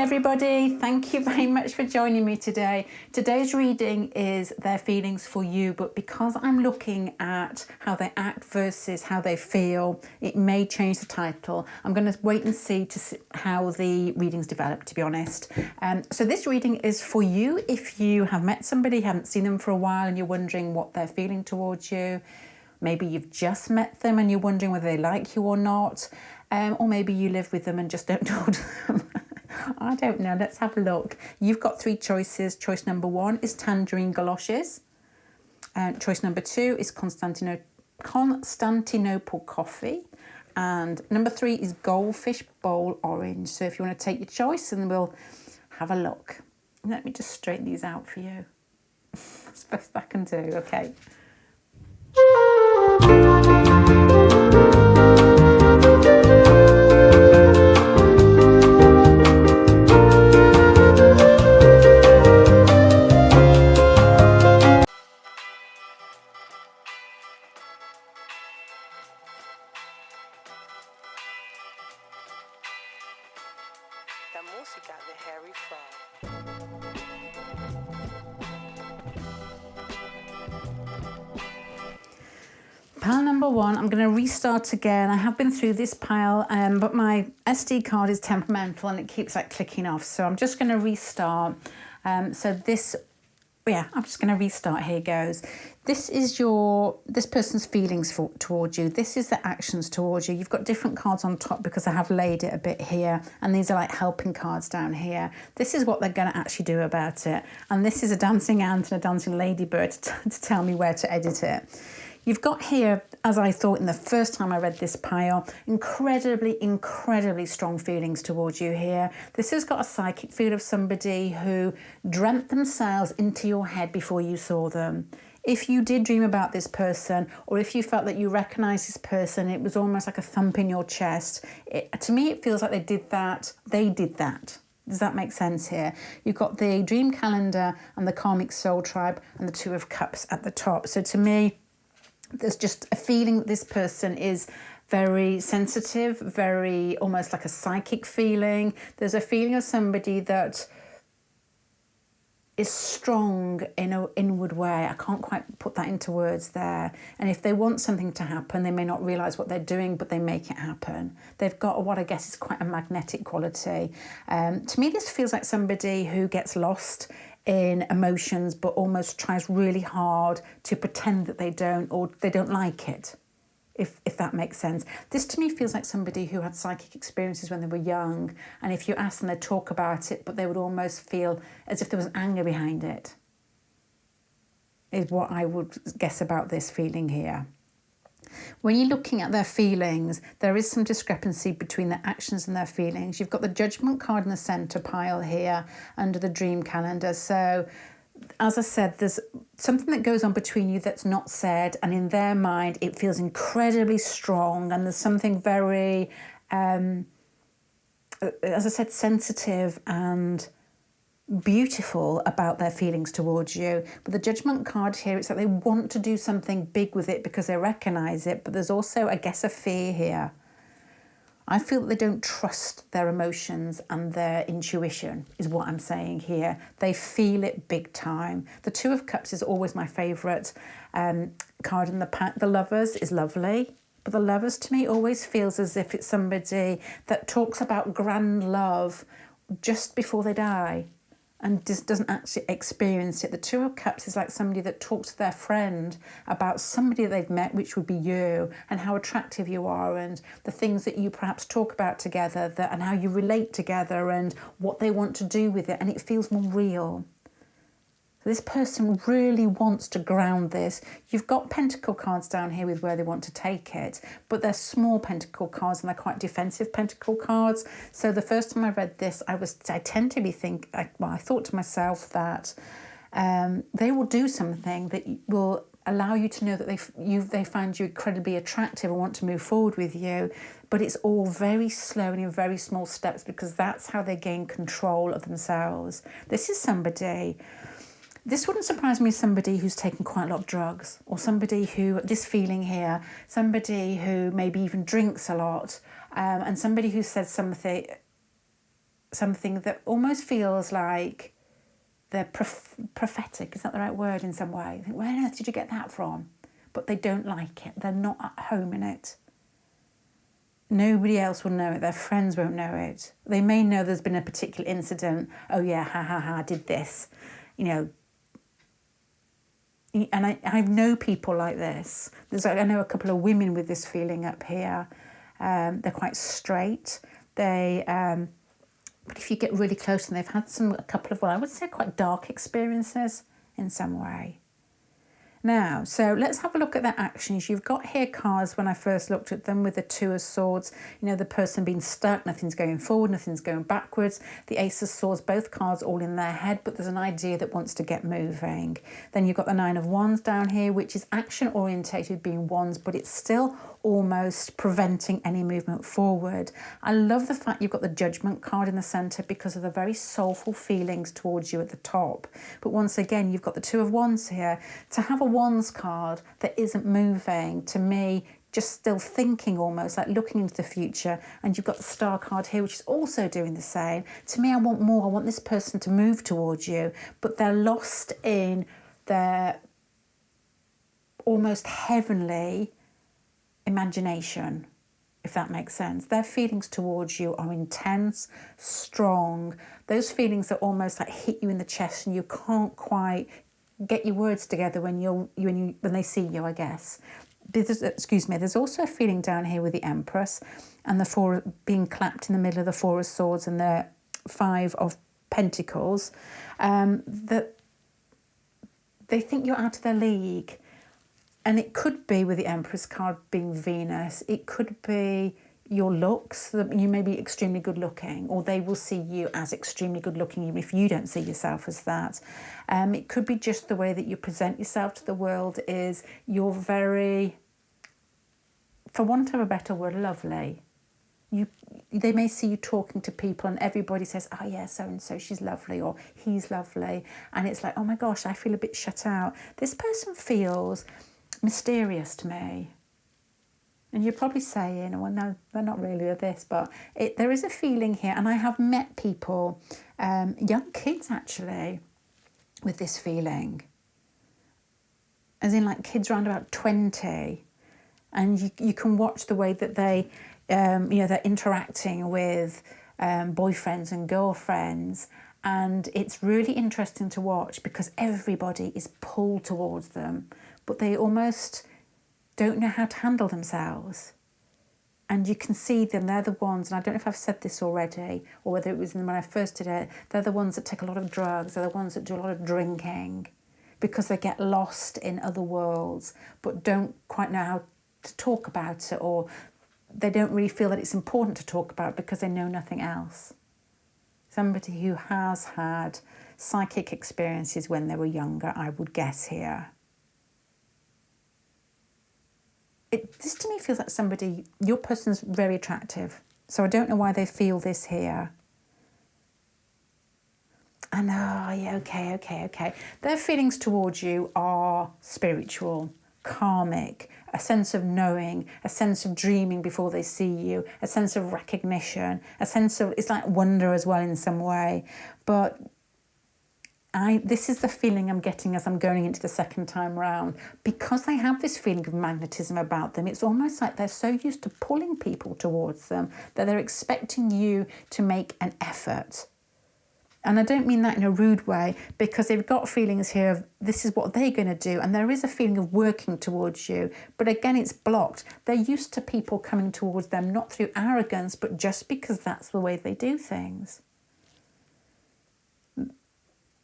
everybody, thank you very much for joining me today. Today's reading is their feelings for you, but because I'm looking at how they act versus how they feel, it may change the title. I'm going to wait and see how the readings develop, to be honest. So this reading is for you if you have met somebody, haven't seen them for a while and you're wondering what they're feeling towards you. Maybe you've just met them and you're wondering whether they like you or not. Or maybe you live with them and just don't talk to them. I don't know. Let's have a look. You've got three choices. Choice number 1 is tangerine galoshes. Choice number 2 is Constantinople coffee. And number 3 is goldfish bowl orange. So if you want to take your choice, and we'll have a look. Let me just straighten these out for you. That's the best I can do. Okay. La música de Harry Fraud. Pile number 1, I'm going to restart again. I have been through this pile, but my SD card is temperamental and it keeps like clicking off. So I'm just going to restart. I'm just going to restart. Here goes. This is this person's feelings towards you. This is the actions towards you. You've got different cards on top because I have laid it a bit here. And these are like helping cards down here. This is what they're going to actually do about it. And this is a dancing ant and a dancing ladybird to tell me where to edit it. You've got here, as I thought in the first time I read this pile, incredibly, incredibly strong feelings towards you here. This has got a psychic feel of somebody who dreamt themselves into your head before you saw them. If you did dream about this person, or if you felt that you recognised this person, it was almost like a thump in your chest. To me, it feels like they did that. Does that make sense here? You've got the dream calendar and the karmic soul tribe and the 2 of cups at the top. So to me, there's just a feeling that this person is very sensitive, very almost like a psychic feeling. There's a feeling of somebody that is strong in an inward way. I can't quite put that into words there. And if they want something to happen, they may not realise what they're doing, but they make it happen. They've got what I guess is quite a magnetic quality. To me, this feels like somebody who gets lost in emotions, but almost tries really hard to pretend that they don't, or they don't like it, if that makes sense. This to me feels like somebody who had psychic experiences when they were young, and if you ask them, they'd talk about it, but they would almost feel as if there was anger behind it, is what I would guess about this feeling here. When you're looking at their feelings, there is some discrepancy between their actions and their feelings. You've got the Judgment card in the centre pile here under the dream calendar. So, as I said, there's something that goes on between you that's not said, and in their mind, it feels incredibly strong, and there's something very, as I said, sensitive and beautiful about their feelings towards you. But the Judgment card here, it's like they want to do something big with it because they recognise it, but there's also, I guess, a fear here. I feel that they don't trust their emotions and their intuition is what I'm saying here. They feel it big time. The 2 of Cups is always my favourite card in the pack. The Lovers is lovely, but the Lovers to me always feels as if it's somebody that talks about grand love just before they die and just doesn't actually experience it. The 2 of Cups is like somebody that talks to their friend about somebody they've met, which would be you, and how attractive you are, and the things that you perhaps talk about together, and how you relate together, and what they want to do with it, and it feels more real. This person really wants to ground this. You've got pentacle cards down here with where they want to take it, but they're small pentacle cards and they're quite defensive pentacle cards. So the first time I read this, I thought to myself that they will do something that will allow you to know that they find you incredibly attractive and want to move forward with you, but it's all very slow and in very small steps because that's how they gain control of themselves. This wouldn't surprise me, somebody who's taken quite a lot of drugs, or somebody who, this feeling here, somebody who maybe even drinks a lot, and somebody who says something something that almost feels like they're prophetic. Is that the right word in some way? You think, where on earth did you get that from? But they don't like it. They're not at home in it. Nobody else will know it. Their friends won't know it. They may know there's been a particular incident. Oh yeah, ha ha ha, I did this. You know. And I know people like this. I know a couple of women with this feeling up here. They're quite straight. But if you get really close and they've had a couple of, well, I would say quite dark experiences in some way. Now, so let's have a look at their actions. You've got here cards when I first looked at them with the Two of Swords. You know, the person being stuck, nothing's going forward, nothing's going backwards. The Ace of Swords, both cards all in their head, but there's an idea that wants to get moving. Then you've got the Nine of Wands down here, which is action orientated, being wands, but it's still almost preventing any movement forward. I love the fact you've got the Judgment card in the centre because of the very soulful feelings towards you at the top. But once again, you've got the Two of Wands here. To have a Wands card that isn't moving, to me, just still thinking, almost like looking into the future, and you've got the Star card here, which is also doing the same. To me, I want more. I want this person to move towards you, but they're lost in their almost heavenly imagination, if that makes sense. Their feelings towards you are intense, strong. Those feelings that almost like hit you in the chest and you can't quite get your words together when they see you, I guess. There's also a feeling down here with the Empress and the Four being clapped in the middle of the Four of Swords and the Five of Pentacles, that they think you're out of their league. And it could be with the Empress card being Venus. It could be your looks, that you may be extremely good looking, or they will see you as extremely good looking even if you don't see yourself as that. It could be just the way that you present yourself to the world is you're very, for want of a better word, lovely. They may see you talking to people and everybody says, oh yeah, so-and-so, she's lovely, or he's lovely. And it's like, oh my gosh, I feel a bit shut out. This person feels mysterious to me. And you're probably saying, well, no, they're not really this, but there is a feeling here. And I have met people, young kids actually, with this feeling. As in like kids around about 20. And you can watch the way that they, they're interacting with boyfriends and girlfriends. And it's really interesting to watch because everybody is pulled towards them, but they almost don't know how to handle themselves. And you can see them, they're the ones, and I don't know if I've said this already, or whether it was when I first did it, they're the ones that take a lot of drugs, they're the ones that do a lot of drinking, because they get lost in other worlds, but don't quite know how to talk about it, or they don't really feel that it's important to talk about because they know nothing else. Somebody who has had psychic experiences when they were younger, I would guess here. This to me feels like somebody, your person's very attractive. So I don't know why they feel this here. And yeah, okay. Their feelings towards you are spiritual, karmic, a sense of knowing, a sense of dreaming before they see you, a sense of recognition, a sense of, it's like wonder as well in some way. But this is the feeling I'm getting as I'm going into the second time round. Because they have this feeling of magnetism about them, it's almost like they're so used to pulling people towards them that they're expecting you to make an effort. And I don't mean that in a rude way, because they've got feelings here of this is what they're going to do. And there is a feeling of working towards you. But again, it's blocked. They're used to people coming towards them, not through arrogance, but just because that's the way they do things.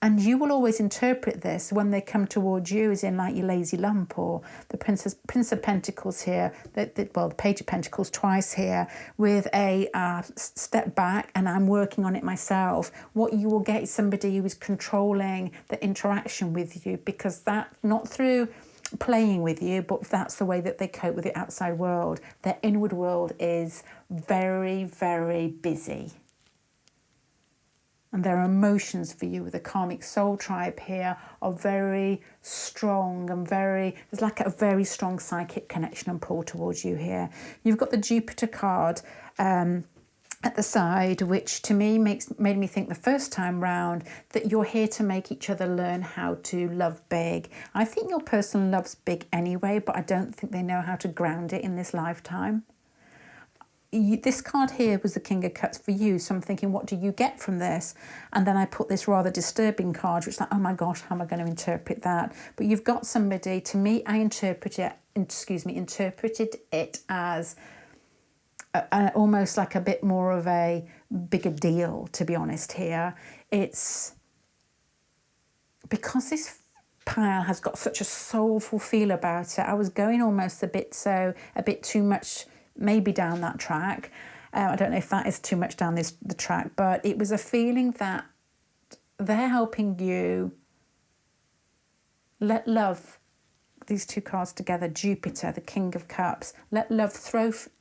And you will always interpret this when they come towards you as in like your lazy lump, or the Prince of Pentacles here, the Page of Pentacles twice here, with a step back and I'm working on it myself. What you will get is somebody who is controlling the interaction with you, because that, not through playing with you, but that's the way that they cope with the outside world. Their inward world is very, very busy. And their emotions for you with the karmic soul tribe here are very strong and there's like a very strong psychic connection and pull towards you here. You've got the Jupiter card at the side, which to me made me think the first time round that you're here to make each other learn how to love big. I think your person loves big anyway, but I don't think they know how to ground it in this lifetime. This card here was the King of Cups for you, so I'm thinking, what do you get from this? And then I put this rather disturbing card, which is like, oh my gosh, how am I going to interpret that? But you've got somebody, to me, I interpreted it as almost like a bit more of a bigger deal, to be honest here. It's because this pile has got such a soulful feel about it. I was going almost a bit too much, maybe down that track. I don't know if that is too much down the track, but it was a feeling that they're helping you let love, these two cards together, Jupiter, the King of Cups, let love flow through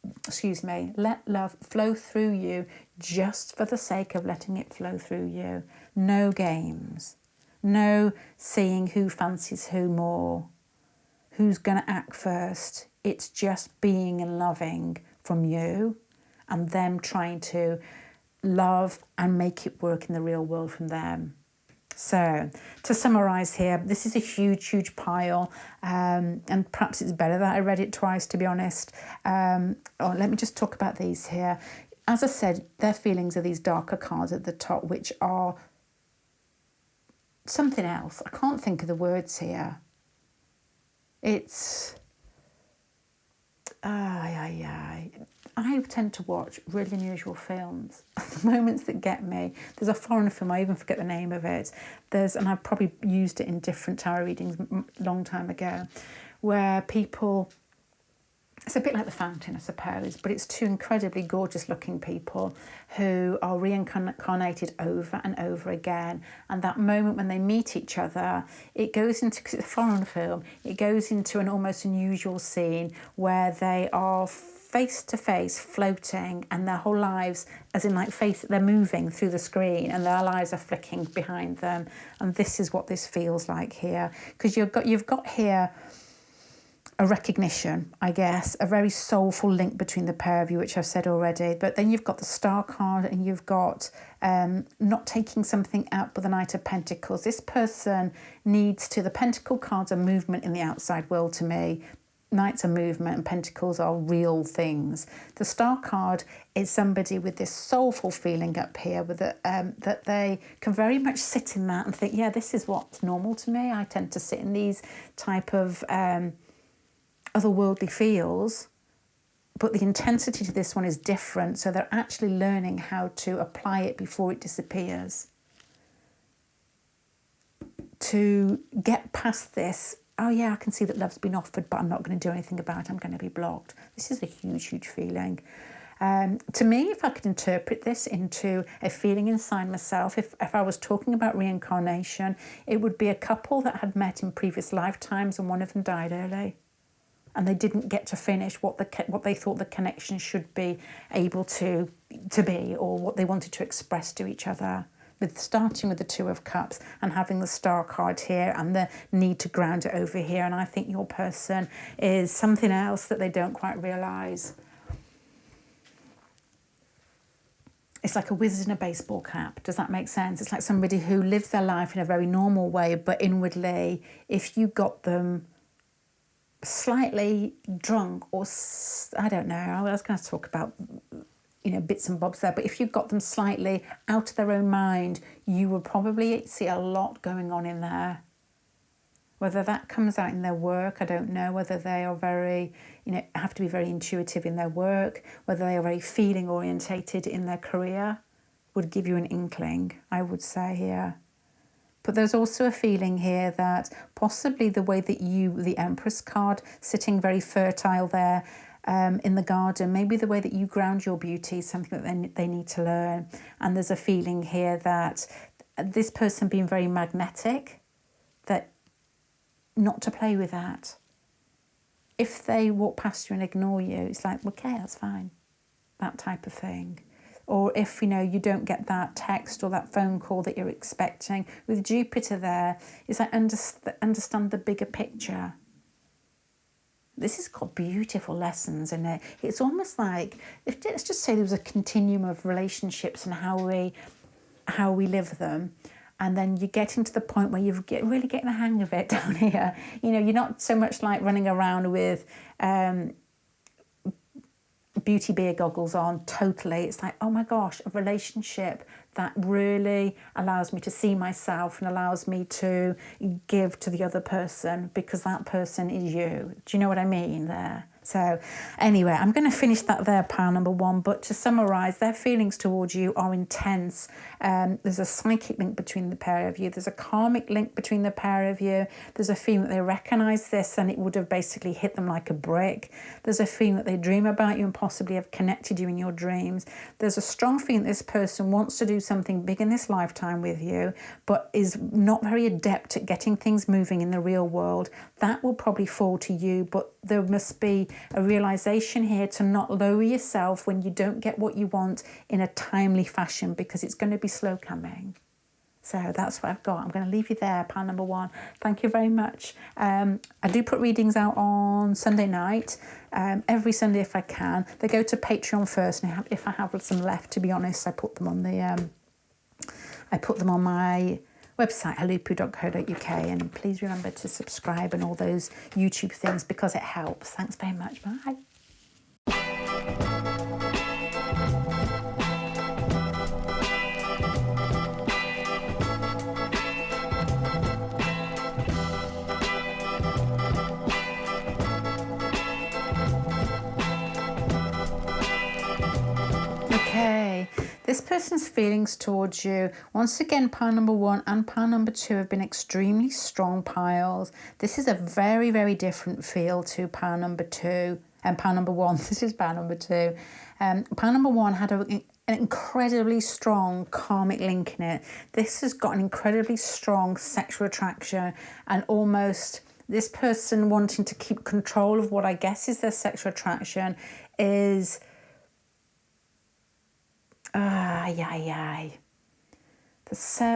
you just for the sake of letting it flow through you. No games, no seeing who fancies who more, who's going to act first. It's just being and loving from you and them trying to love and make it work in the real world from them. So, to summarise here, this is a huge, huge pile, and perhaps it's better that I read it twice, to be honest. Let me just talk about these here. As I said, their feelings are these darker cards at the top, which are something else. I can't think of the words here. It's... I tend to watch really unusual films. The moments that get me. There's a foreign film, I even forget the name of it. And I've probably used it in different tarot readings a long time ago, where people, it's a bit like The Fountain, I suppose, but it's two incredibly gorgeous looking people who are reincarnated over and over again. And that moment when they meet each other, it goes into, because it's a foreign film, it goes into an almost unusual scene where they are face to face floating, and their whole lives, as in like they're moving through the screen and their lives are flicking behind them. And this is what this feels like here, because you've got here a recognition, I guess, a very soulful link between the pair of you, which I've said already. But then you've got the Star card, and you've got not taking something out but the Knight of Pentacles. This person needs to, the Pentacle cards are movement in the outside world to me. Knights are movement and Pentacles are real things. The Star card is somebody with this soulful feeling up here with that they can very much sit in that and think, yeah, this is what's normal to me. I tend to sit in these type of otherworldly feels, but the intensity to this one is different. So they're actually learning how to apply it before it disappears. To get past this, oh yeah, I can see that love's been offered, but I'm not going to do anything about it. I'm going to be blocked. This is a huge, huge feeling. To me, if I could interpret this into a feeling inside myself, if I was talking about reincarnation, it would be a couple that had met in previous lifetimes and one of them died early. And they didn't get to finish what they thought the connection should be able to be, or what they wanted to express to each other. With starting with the Two of Cups and having the Star card here and the need to ground it over here. And I think your person is something else that they don't quite realise. It's like a wizard in a baseball cap. Does that make sense? It's like somebody who lives their life in a very normal way, but inwardly, if you got them slightly drunk or, I don't know, I was going to talk about, bits and bobs there, but if you got them slightly out of their own mind, you will probably see a lot going on in there. Whether that comes out in their work, I don't know. Whether they are very, have to be very intuitive in their work, whether they are very feeling orientated in their career, would give you an inkling, I would say here. But there's also a feeling here that possibly the way that the Empress card, sitting very fertile there, in the garden, maybe the way that you ground your beauty is something that they need to learn. And there's a feeling here that this person being very magnetic, that not to play with that. If they walk past you and ignore you, it's like, okay, that's fine, that type of thing. Or if, you don't get that text or that phone call that you're expecting. With Jupiter there, it's like understand the bigger picture. this has got beautiful lessons in it. It's almost like, let's just say there was a continuum of relationships and how we live them. And then you're getting to the point where you're really getting the hang of it down here. You know, you're not so much like running around with beauty beer goggles on, totally. It's like, oh my gosh, a relationship that really allows me to see myself and allows me to give to the other person because that person is you. Do you know what I mean there? So anyway, I'm going to finish that there, pile number 1. But to summarise, their feelings towards you are intense. There's a psychic link between the pair of you. There's a karmic link between the pair of you. There's a feeling that they recognise this and it would have basically hit them like a brick. There's a feeling that they dream about you and possibly have connected you in your dreams. There's a strong feeling that this person wants to do something big in this lifetime with you, but is not very adept at getting things moving in the real world. That will probably fall to you, but there must be a realization here to not lower yourself when you don't get what you want in a timely fashion, because it's going to be slow coming. So that's what I've got. I'm going to leave you there, pile number 1. Thank you very much. I do put readings out on Sunday night, every Sunday if I can. They go to Patreon first, and if I have some left, to be honest, I put them on my website, HULUPPU.co.uk, and please remember to subscribe and all those YouTube things because it helps. Thanks very much. Bye. Okay, this person's feelings towards you, once again, pile number 1 and pile number 2 have been extremely strong piles. This is a very, very different feel to pile number 2 and pile number 1. This is pile number 2. Pile number 1 had an incredibly strong karmic link in it. This has got an incredibly strong sexual attraction and almost this person wanting to keep control of what I guess is their sexual attraction is...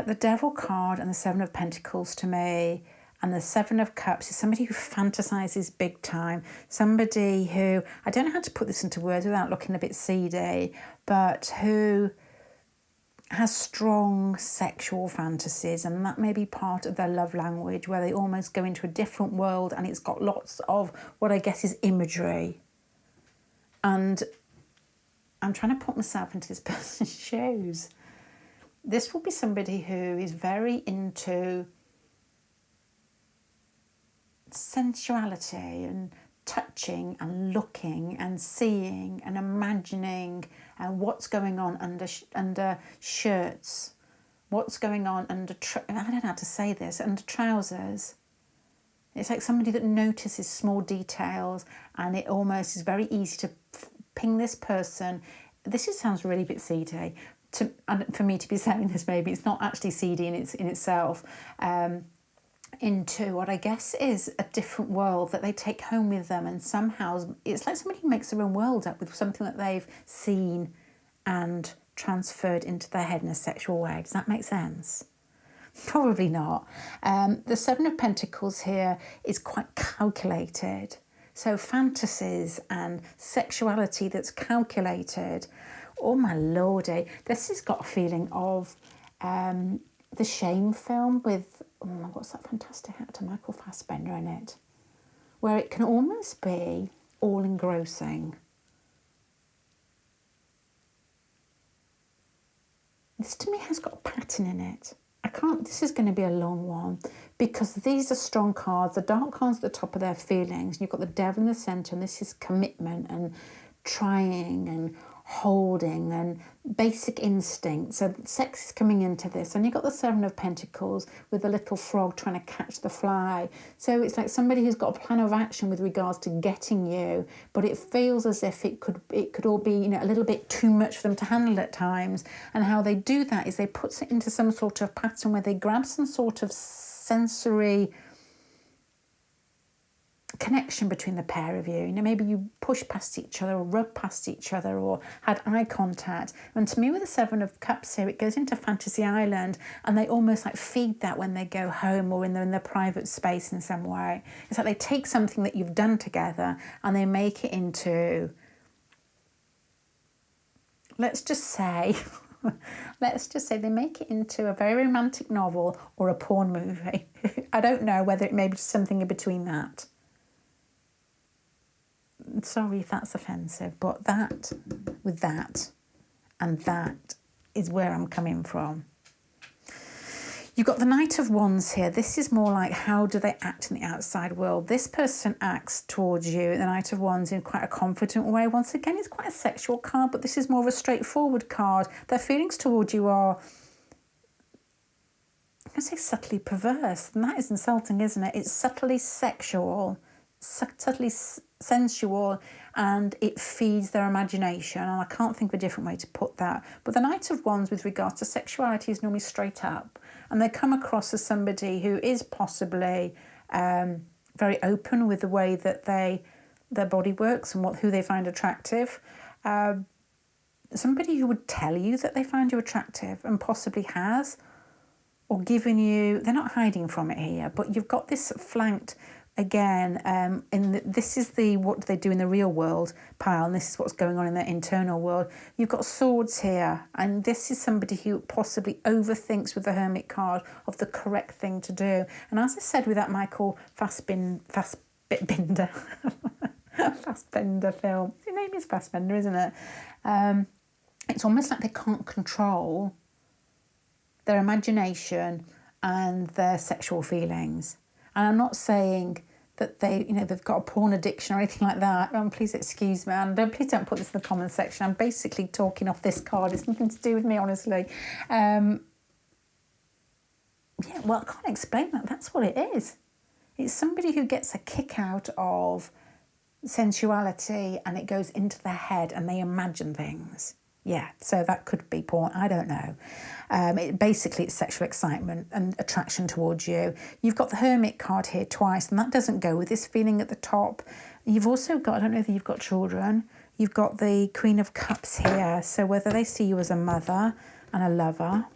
The Devil card and the 7 of Pentacles to me, and the 7 of Cups is somebody who fantasizes big time. Somebody who, I don't know how to put this into words without looking a bit seedy, but who has strong sexual fantasies, and that may be part of their love language, where they almost go into a different world and it's got lots of what I guess is imagery. And I'm trying to put myself into this person's shoes. This will be somebody who is very into sensuality and touching and looking and seeing and imagining and what's going on under shirts, what's going on under, I don't know how to say this, under trousers. It's like somebody that notices small details, and it almost is very easy to ping this person. This just sounds really a bit seedy for me to be saying this. Maybe it's not actually seedy in itself. Into what I guess is a different world that they take home with them, and somehow it's like somebody who makes their own world up with something that they've seen and transferred into their head in a sexual way. Does that make sense? Probably not. The 7 of Pentacles here is quite calculated. So fantasies and sexuality that's calculated. Oh my lordy. This has got a feeling of the Shame film with, what's that fantastic actor, Michael Fassbender in it, where it can almost be all engrossing. This to me has got a pattern in it. This is going to be a long one because these are strong cards. The dark cards at the top of their feelings. You've got the Devil in the centre, and this is commitment and trying and holding and basic instinct. So sex is coming into this. And you've got the 7 of Pentacles with the little frog trying to catch the fly. So it's like somebody who's got a plan of action with regards to getting you, but it feels as if it could all be, a little bit too much for them to handle at times. And how they do that is they put it into some sort of pattern where they grab some sort of sensory connection between the pair of you. You know, maybe you push past each other or rub past each other or had eye contact. And to me, with the Seven of Cups here, it goes into Fantasy Island, and they almost like feed that when they go home or in their private space in some way. It's like they take something that you've done together and they make it into, let's just say they make it into a very romantic novel or a porn movie. I don't know whether it may be just something in between that. Sorry if that's offensive, but that, with that, and that is where I'm coming from. You've got the Knight of Wands here. This is more like, how do they act in the outside world? This person acts towards you, the Knight of Wands, in quite a confident way. Once again, it's quite a sexual card, but this is more of a straightforward card. Their feelings towards you are, I'm going to say subtly perverse, and that is insulting, isn't it? It's subtly sexual, subtly sensual, and it feeds their imagination, and I can't think of a different way to put that. But the Knight of Wands with regards to sexuality is normally straight up, and they come across as somebody who is possibly very open with the way that their body works and who they find attractive. Somebody who would tell you that they find you attractive and possibly has, or given you, they're not hiding from it here, but you've got this flanked again, this is the what do they do in the real world pile, and this is what's going on in their internal world. You've got swords here, and this is somebody who possibly overthinks with the Hermit card of the correct thing to do. And as I said with that Michael Fassbender film, his name is Fassbender, isn't it? It's almost like they can't control their imagination and their sexual feelings. And I'm not saying that they've got a porn addiction or anything like that. Please excuse me, and please don't put this in the comments section. I'm basically talking off this card. It's nothing to do with me, honestly. Yeah, well, I can't explain that. That's what it is. It's somebody who gets a kick out of sensuality, and it goes into their head, and they imagine things. Yeah, so that could be porn. I don't know. Basically, it's sexual excitement and attraction towards you. You've got the Hermit card here twice, and that doesn't go with this feeling at the top. You've also got, I don't know if you've got children, you've got the Queen of Cups here. So whether they see you as a mother and a lover,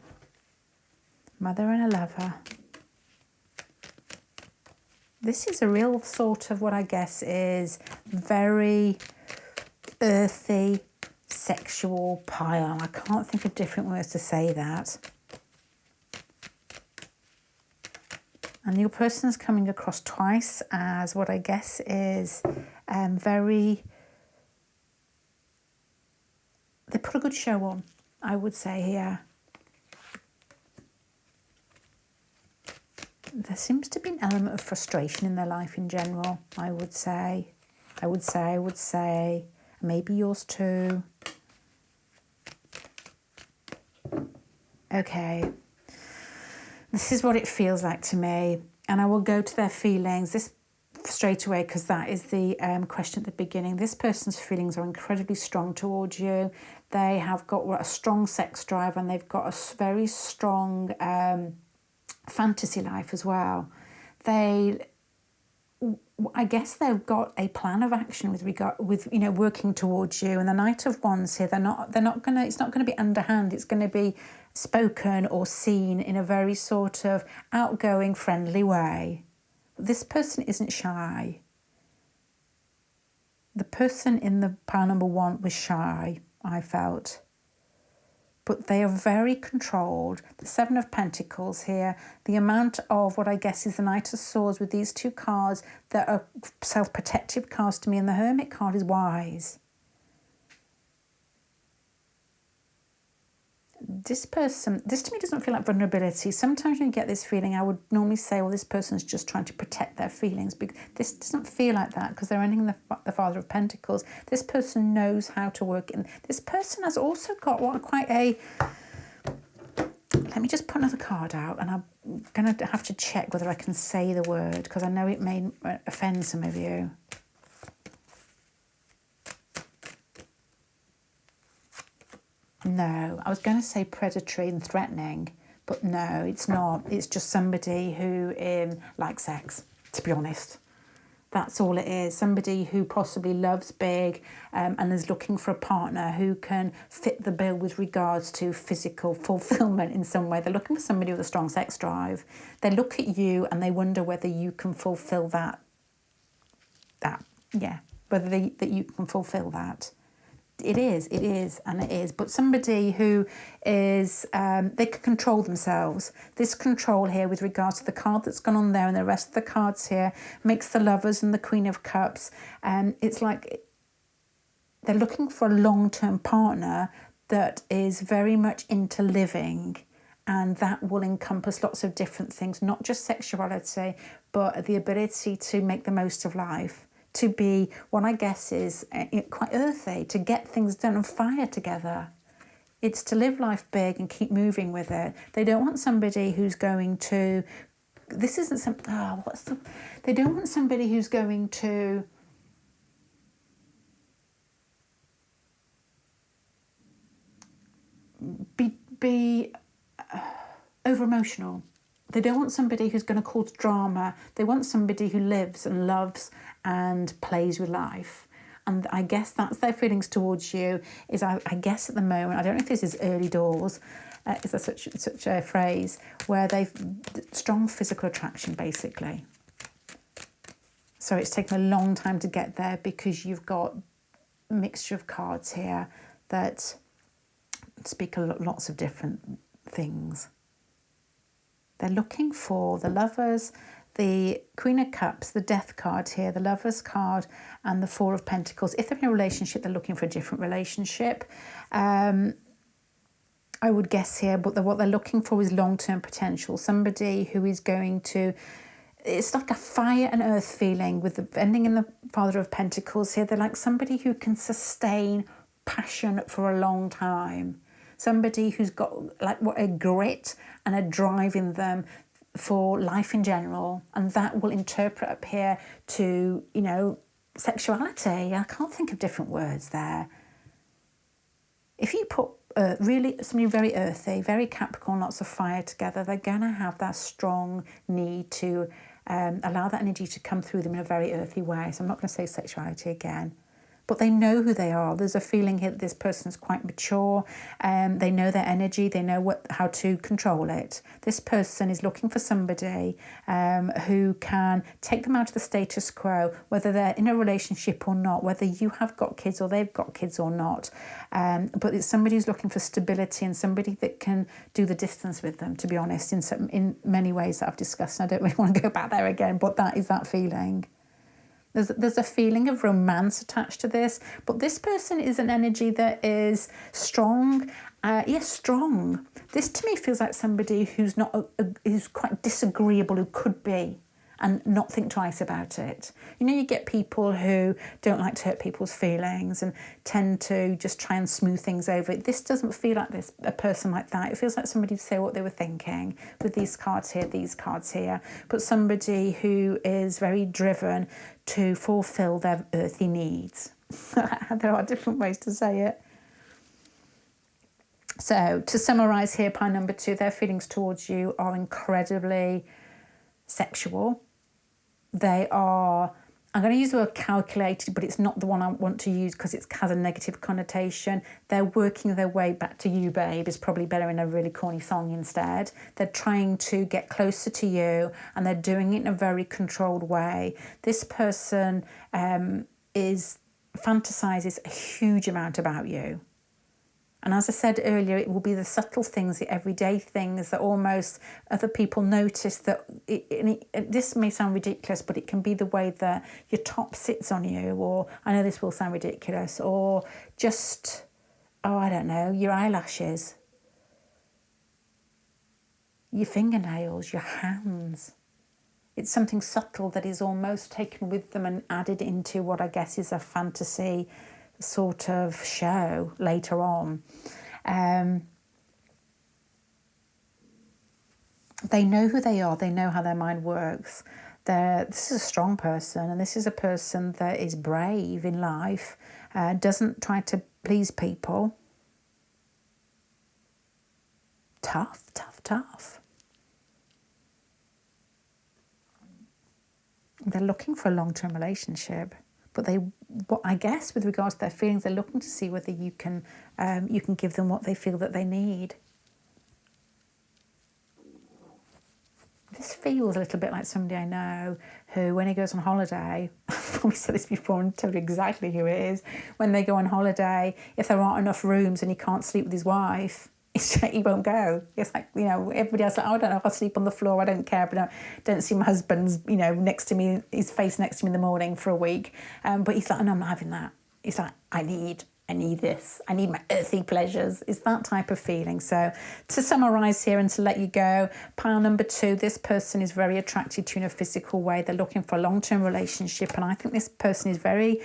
this is a real sort of what I guess is very earthy, sexual pile. I can't think of different words to say that. And your person's coming across twice as what I guess is very... They put a good show on, I would say here. There seems to be an element of frustration in their life in general, I would say. Maybe yours too. Okay. This is what it feels like to me. And I will go to their feelings this straight away, because that is the question at the beginning. This person's feelings are incredibly strong towards you. They have got a strong sex drive, and they've got a very strong fantasy life as well. I guess they've got a plan of action with working towards you. And the Knight of Wands here, it's not gonna be underhand. It's gonna be spoken or seen in a very sort of outgoing, friendly way. This person isn't shy. The person in the pile number 1 was shy, I felt. But they are very controlled. The Seven of Pentacles here, the amount of what I guess is the Knight of Swords with these two cards that are self-protective cards to me, and the Hermit card is wise. This to me doesn't feel like vulnerability. Sometimes when you get this feeling, I would normally say, well, this person's just trying to protect their feelings. But this doesn't feel like that, because they're ending the Father of Pentacles. This person knows how to work in. This person has also got quite a... Let me just put another card out, and I'm going to have to check whether I can say the word, because I know it may offend some of you. No, I was going to say predatory and threatening, but no, it's not. It's just somebody who likes sex, to be honest. That's all it is. Somebody who possibly loves big and is looking for a partner who can fit the bill with regards to physical fulfillment in some way. They're looking for somebody with a strong sex drive. They look at you and they wonder whether you can fulfill that. Whether that you can fulfill that. It is. But somebody who is, they can control themselves. This control here with regards to the card that's gone on there and the rest of the cards here makes the Lovers and the Queen of Cups. It's like they're looking for a long-term partner that is very much into living, and that will encompass lots of different things, not just sexuality, but the ability to make the most of life. To be what I guess is quite earthy, to get things done and fire together. It's to live life big and keep moving with it. They don't want somebody who's going to, this isn't some, they don't want somebody who's going to be over emotional. They don't want somebody who's going to cause drama. They want somebody who lives and loves and plays with life. And I guess that's their feelings towards you, is I guess at the moment, I don't know if this is early doors, is there such a phrase, where they've strong physical attraction, basically. So it's taken a long time to get there because you've got a mixture of cards here that speak lots of different things. They're looking for the Lovers, the Queen of Cups, the Death card here, the Lovers card, and the Four of Pentacles. If they're in a relationship, they're looking for a different relationship. I would guess here, but what they're looking for is long-term potential. Somebody who is going to... It's like a fire and earth feeling with the ending in the Father of Pentacles here. They're like somebody who can sustain passion for a long time. Somebody who's got like a grit and a drive in them for life in general, and that will interpret up here to, sexuality. I can't think of different words there. If you put really somebody very earthy, very Capricorn, lots of fire together, they're going to have that strong need to allow that energy to come through them in a very earthy way. So I'm not going to say sexuality again. But they know who they are. There's a feeling here that this person's quite mature. They know their energy. They know how to control it. This person is looking for somebody who can take them out of the status quo, whether they're in a relationship or not, whether you have got kids or they've got kids or not. But it's somebody who's looking for stability and somebody that can do the distance with them, to be honest, in many ways that I've discussed. I don't really want to go back there again, but that is that feeling. There's a feeling of romance attached to this, but this person is an energy that is strong. Strong. This to me feels like somebody who's who's quite disagreeable, who could be, and not think twice about it. You get people who don't like to hurt people's feelings and tend to just try and smooth things over. This doesn't feel like a person like that. It feels like somebody who say what they were thinking with these cards here, but somebody who is very driven to fulfill their earthy needs. There are different ways to say it. So to summarise here, pile number 2, their feelings towards you are incredibly sexual. They are, I'm going to use the word calculated, but it's not the one I want to use because it has a negative connotation. They're working their way back to you, babe, is probably better in a really corny song instead. They're trying to get closer to you and they're doing it in a very controlled way. This person fantasizes a huge amount about you. And as I said earlier, it will be the subtle things, the everyday things that almost other people notice that, this may sound ridiculous, but it can be the way that your top sits on you, or I know this will sound ridiculous, or just, I don't know, your eyelashes, your fingernails, your hands. It's something subtle that is almost taken with them and added into what I guess is a fantasy sort of show later on. They know who they are. They know how their mind works. This is a strong person, and this is a person that is brave in life, doesn't try to please people. Tough. They're looking for a long-term relationship, but what I guess with regards to their feelings, they're looking to see whether you can give them what they feel that they need. This feels a little bit like somebody I know who, when he goes on holiday, I've probably said this before and told you exactly who it is. When they go on holiday, if there aren't enough rooms and he can't sleep with his wife, he won't go. It's like, everybody else, like, oh, I don't know if I'll sleep on the floor, I don't care, but I don't see my husband's, next to me, his face next to me in the morning for a week. But he's like, oh, no, I'm not having that. He's like, I need this. I need my earthly pleasures. It's that type of feeling. So to summarise here and to let you go, pile number 2, this person is very attracted to you in a physical way. They're looking for a long-term relationship. And I think this person is very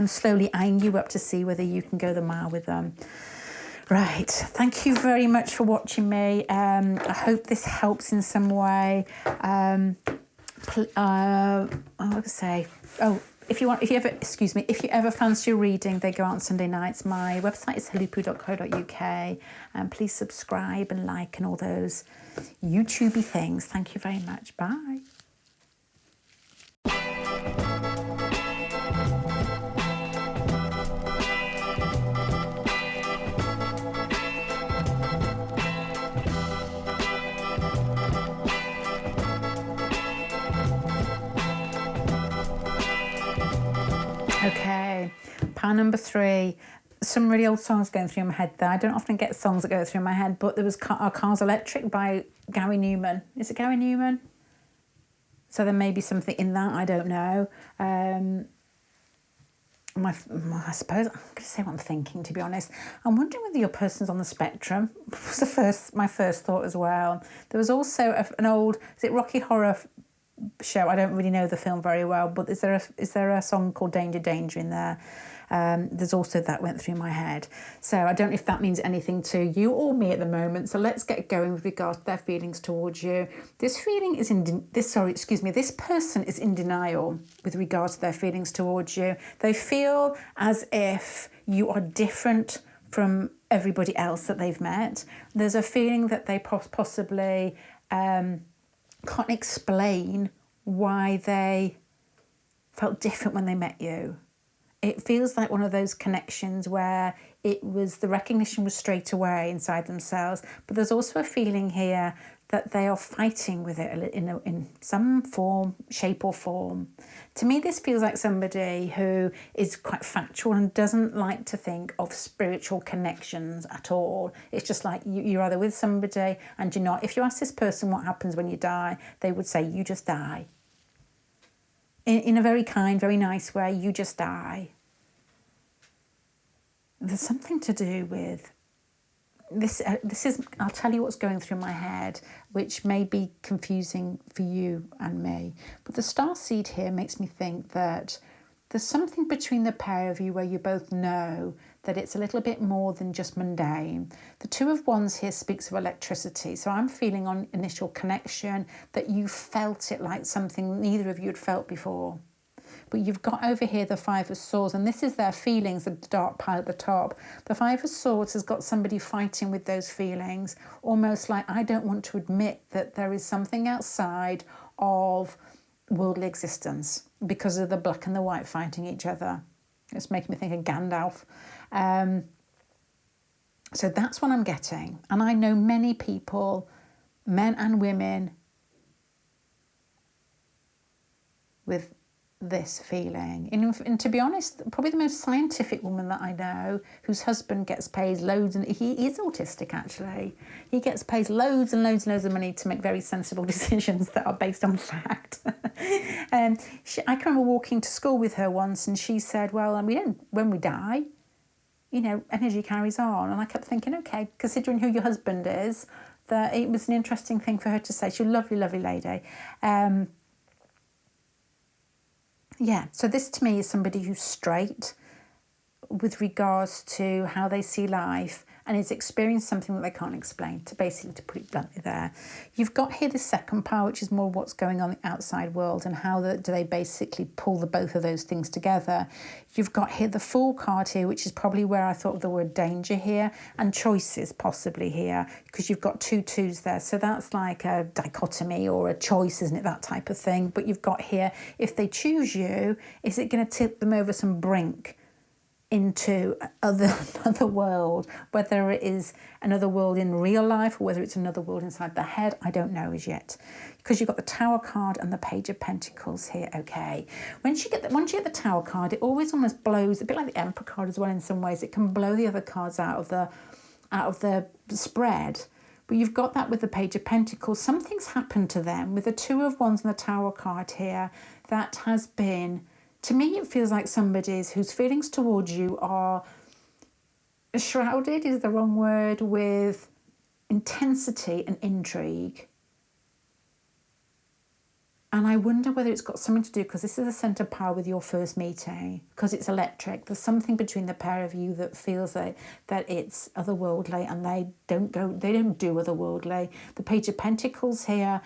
slowly eyeing you up to see whether you can go the mile with them. Right, thank you very much for watching me. I hope this helps in some way. If you ever fancy a reading, they go out on Sunday nights. My website is HULUPPU.co.uk, and please subscribe and like and all those YouTubey things. Thank you very much. Bye. Okay, pile number 3. Some really old songs going through my head there. I don't often get songs that go through my head, but there was Our Car's Electric by Gary Newman. Is it Gary Newman? So there may be something in that, I don't know. I suppose, I'm going to say what I'm thinking, to be honest. I'm wondering whether your person's on the spectrum. Was my first thought as well. There was also an old, is it Rocky Horror show? I don't really know the film very well, but is there a song called Danger Danger in there? There's also that went through my head. So I don't know if that means anything to you or me at the moment. So let's get going with regard to their feelings towards you. This person is in denial with regard to their feelings towards you. They feel as if you are different from everybody else that they've met. There's a feeling that they possibly can't explain why they felt different when they met you. It feels like one of those connections where the recognition was straight away inside themselves, but there's also a feeling here that they are fighting with it in some form, shape or form. To me, this feels like somebody who is quite factual and doesn't like to think of spiritual connections at all. It's just like you're either with somebody and you're not. If you ask this person what happens when you die, they would say, you just die. In a very kind, very nice way, you just die. There's something to do with this is, I'll tell you what's going through my head, which may be confusing for you and me. But the starseed here makes me think that there's something between the pair of you where you both know that it's a little bit more than just mundane. The Two of Wands here speaks of electricity. So I'm feeling on initial connection that you felt it like something neither of you had felt before. But you've got over here the Five of Swords, and this is their feelings, the dark pile at the top. The Five of Swords has got somebody fighting with those feelings, almost like, I don't want to admit that there is something outside of worldly existence because of the black and the white fighting each other. It's making me think of Gandalf. So that's what I'm getting. And I know many people, men and women, with this feeling. And to be honest, probably the most scientific woman that I know, whose husband gets paid loads, and he is autistic actually. He gets paid loads and loads and loads of money to make very sensible decisions that are based on fact. I can remember walking to school with her once, and she said, well, when we die, energy carries on. And I kept thinking, okay, considering who your husband is, that it was an interesting thing for her to say. She's a lovely, lovely lady. Yeah, so this to me is somebody who's straight with regards to how they see life and is experiencing something that they can't explain, to put it bluntly there. You've got here the second pile, which is more what's going on in the outside world and how do they basically pull both of those things together. You've got here the Fool card here, which is probably where I thought of the word danger here, and choices possibly here, because you've got 2 twos there. So that's like a dichotomy or a choice, isn't it? That type of thing. But you've got here, if they choose you, is it going to tip them over some brink into another world, whether it is another world in real life or whether it's another world inside the head, I don't know as yet, because you've got the Tower card and the Page of Pentacles here. Okay, once you get the Tower card, it always almost blows, a bit like the Emperor card as well in some ways. It can blow the other cards out of the spread. But you've got that with the Page of Pentacles. Something's happened to them with the Two of Wands and the Tower card here that has been, to me, it feels like somebody's whose feelings towards you are shrouded, is the wrong word, with intensity and intrigue. And I wonder whether it's got something to do, because this is a centre power with your first meeting, because it's electric. There's something between the pair of you that feels that it's otherworldly, and they don't do otherworldly. The Page of Pentacles here,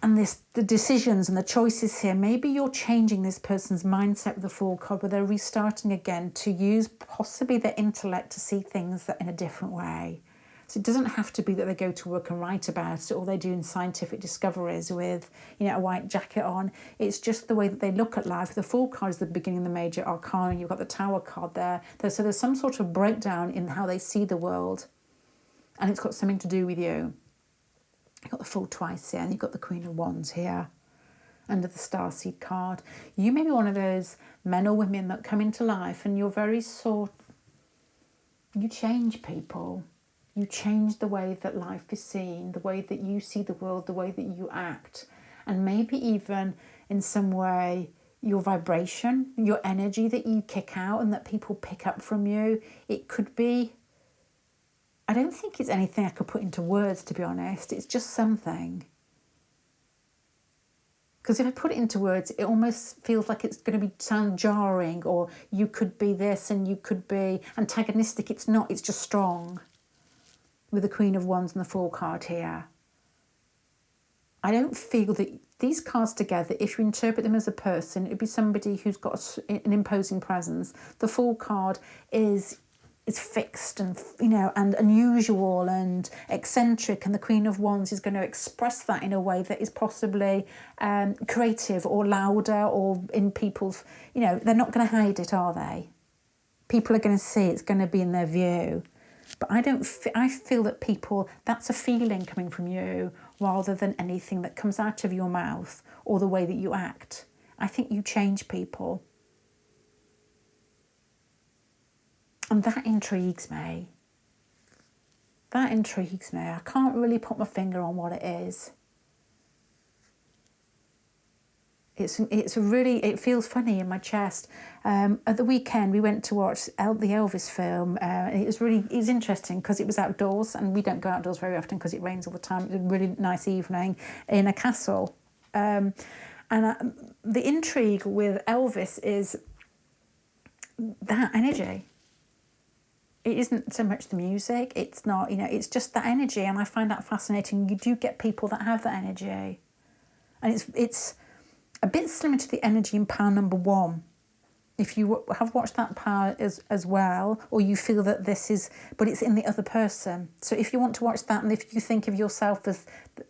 and the decisions and the choices here, maybe you're changing this person's mindset with the Fool card, where they're restarting again to use possibly their intellect to see things that in a different way. So it doesn't have to be that they go to work and write about it, or they do in scientific discoveries with, a white jacket on. It's just the way that they look at life. The Fool card is the beginning of the major arcana, and you've got the Tower card there. So there's some sort of breakdown in how they see the world, and it's got something to do with you. You've got the Fool twice here, and you've got the Queen of Wands here under the Starseed card. You may be one of those men or women that come into life and you're you change people. You change the way that life is seen, the way that you see the world, the way that you act, and maybe even in some way your vibration, your energy that you kick out and that people pick up from you. It could be, I don't think it's anything I could put into words, to be honest. It's just something. Because if I put it into words, it almost feels like it's going to sound jarring, or you could be this and you could be antagonistic. It's not, it's just strong. With the Queen of Wands and the Fool card here. I don't feel that these cards together, if you interpret them as a person, it would be somebody who's got an imposing presence. The Fool card is fixed and and unusual and eccentric, and the Queen of Wands is going to express that in a way that is possibly creative or louder, or in people's, they're not going to hide it, are they? People are going to see, it's going to be in their view. But I feel that people, that's a feeling coming from you rather than anything that comes out of your mouth or the way that you act. I think you change people. And that intrigues me. I can't really put my finger on what it is. It feels funny in my chest. At the weekend, we went to watch the Elvis film. It was interesting because it was outdoors, and we don't go outdoors very often because it rains all the time. It was a really nice evening in a castle. And the intrigue with Elvis is that energy. It isn't so much the music. It's not, it's just that energy, and I find that fascinating. You do get people that have that energy, and it's a bit similar to the energy in pile number 1. If you have watched that pile as well, or you feel that this is, but it's in the other person. So if you want to watch that, and if you think of yourself as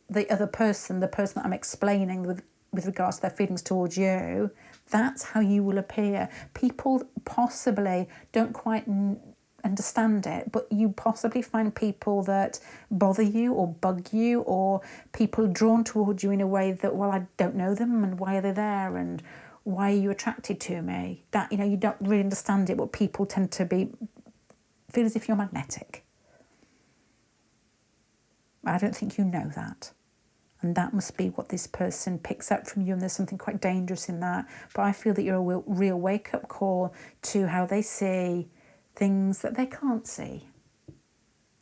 the other person, the person that I'm explaining with regards to their feelings towards you, that's how you will appear. People possibly don't quite understand it, but you possibly find people that bother you or bug you, or people drawn towards you in a way that, well, I don't know them, and why are they there, and why are you attracted to me? That, you don't really understand it, but people tend to feel as if you're magnetic. I don't think you know that. And that must be what this person picks up from you, and there's something quite dangerous in that. But I feel that you're a real wake-up call to how they see things that they can't see.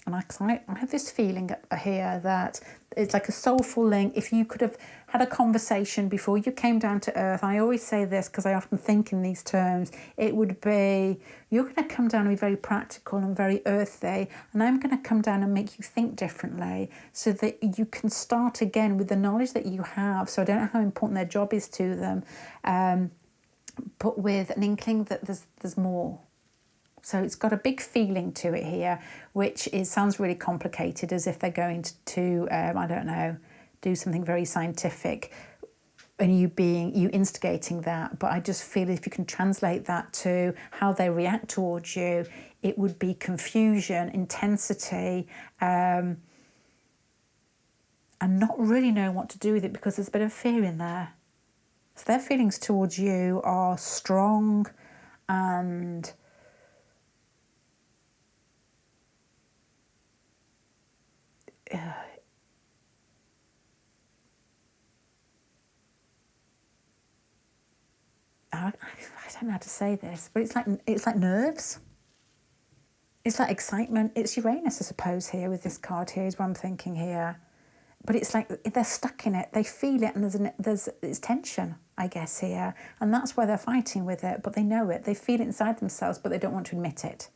And I have this feeling here that it's like a soulful link. If you could have had a conversation before you came down to earth, I always say this because I often think in these terms, it would be, you're going to come down and be very practical and very earthy, and I'm going to come down and make you think differently so that you can start again with the knowledge that you have. So I don't know how important their job is to them, but with an inkling that there's more. So it's got a big feeling to it here, which sounds really complicated, as if they're going to I don't know, do something very scientific, and you instigating that. But I just feel if you can translate that to how they react towards you, it would be confusion, intensity, and not really knowing what to do with it because there's a bit of fear in there. So their feelings towards you are strong and I don't know how to say this, but it's like nerves. It's like excitement. It's Uranus, I suppose, here with this card here is what I'm thinking here. But it's like they're stuck in it. They feel it, and it's tension, I guess, here. And that's why they're fighting with it, but they know it. They feel it inside themselves, but they don't want to admit it,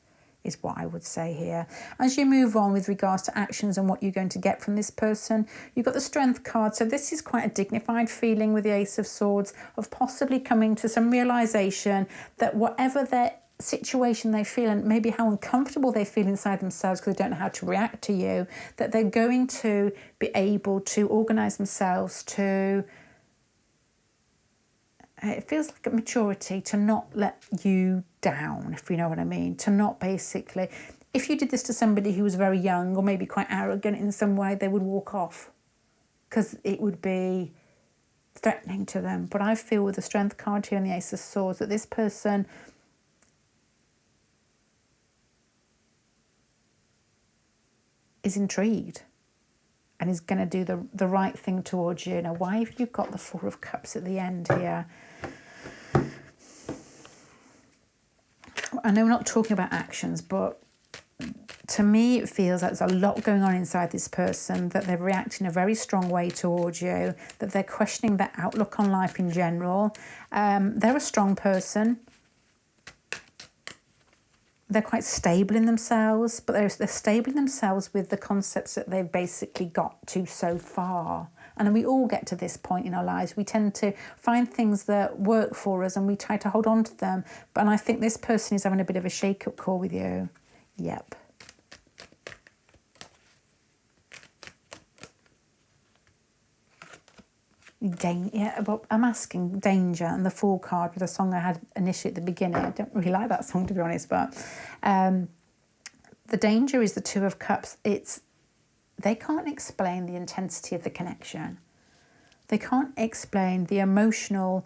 is what I would say here. As you move on with regards to actions and what you're going to get from this person, you've got the Strength card. So this is quite a dignified feeling with the Ace of Swords, of possibly coming to some realisation that whatever their situation they feel, and maybe how uncomfortable they feel inside themselves because they don't know how to react to you, that they're going to be able to organise themselves to... It feels like a maturity to not let you down, if you know what I mean. To not basically... If you did this to somebody who was very young or maybe quite arrogant in some way, they would walk off because it would be threatening to them. But I feel with the Strength card here and the Ace of Swords that this person is intrigued and is going to do the right thing towards you. Now, why have you got the Four of Cups at the end here? I know we're not talking about actions, but to me it feels like there's a lot going on inside this person, that they're reacting in a very strong way towards you, that they're questioning their outlook on life in general. They're a strong person. They're quite stable in themselves, but they're stable in themselves with the concepts that they've basically got to so far. And we all get to this point in our lives. We tend to find things that work for us and we try to hold on to them. And I think this person is having a bit of a shake-up call with you. Yep. Yeah, but I'm asking danger, and the Fool card with a song I had initially at the beginning. I don't really like that song, to be honest, but the danger is the Two of Cups. They can't explain the intensity of the connection. They can't explain the emotional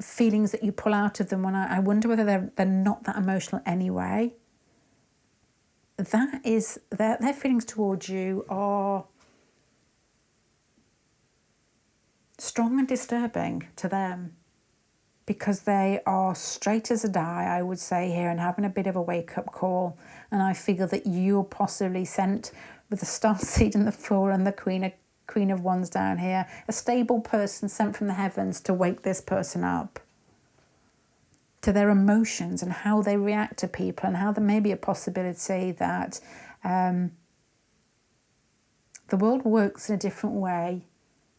feelings that you pull out of them. When I wonder whether they're not that emotional anyway. That is their feelings towards you are strong and disturbing to them, because they are straight as a die, I would say here, and having a bit of a wake-up call. And I feel that you're possibly sent with the Starseed and the Fool and the Queen of Wands down here, a stable person sent from the heavens to wake this person up to their emotions and how they react to people, and how there may be a possibility that the world works in a different way.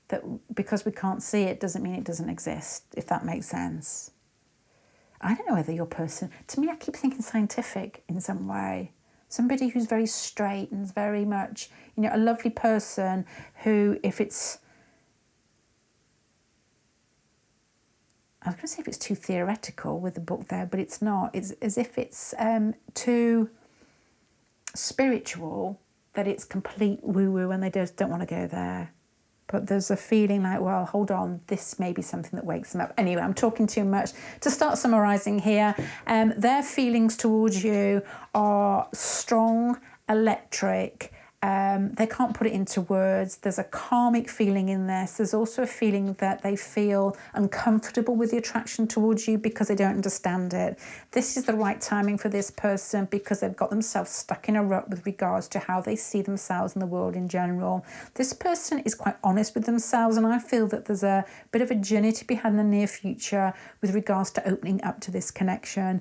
That because we can't see it doesn't mean it doesn't exist, if that makes sense. I don't know whether your person... To me, I keep thinking scientific in some way. Somebody who's very straight and very much, a lovely person who, if it's... I was going to say if it's too theoretical with the book there, but it's not. It's as if it's too spiritual, that it's complete woo-woo and they just don't want to go there. But there's a feeling like, well, hold on, this may be something that wakes them up. Anyway, I'm talking too much. To start summarising here, their feelings towards you are strong, electric, They can't put it into words. There's a karmic feeling in this. There's also a feeling that they feel uncomfortable with the attraction towards you because they don't understand it. This is the right timing for this person because they've got themselves stuck in a rut with regards to how they see themselves in the world in general. This person is quite honest with themselves, and I feel that there's a bit of a journey to be had in the near future with regards to opening up to this connection.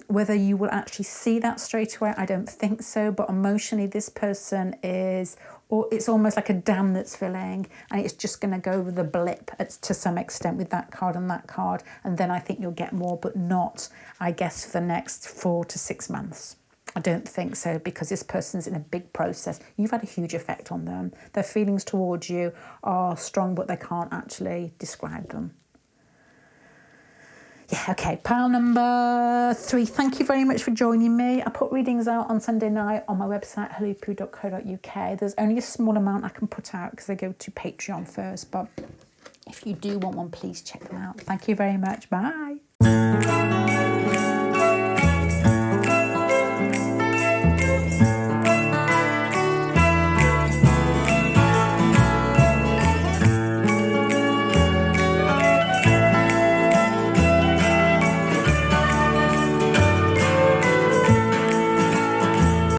Whether you will actually see that straight away, I don't think so, but emotionally this person is, or it's almost like a dam that's filling, and it's just going to go with a blip to some extent with that card and that card, and then I think you'll get more, but not, I guess, for the next 4 to 6 months. I don't think so, because this person's in a big process. You've had a huge effect on them. Their feelings towards you are strong, but they can't actually describe them. Yeah, okay, pile number 3. Thank you very much for joining me. I put readings out on Sunday night on my website, huluppu.co.uk. There's only a small amount I can put out because they go to Patreon first, but if you do want one, please check them out. Thank you very much. Bye.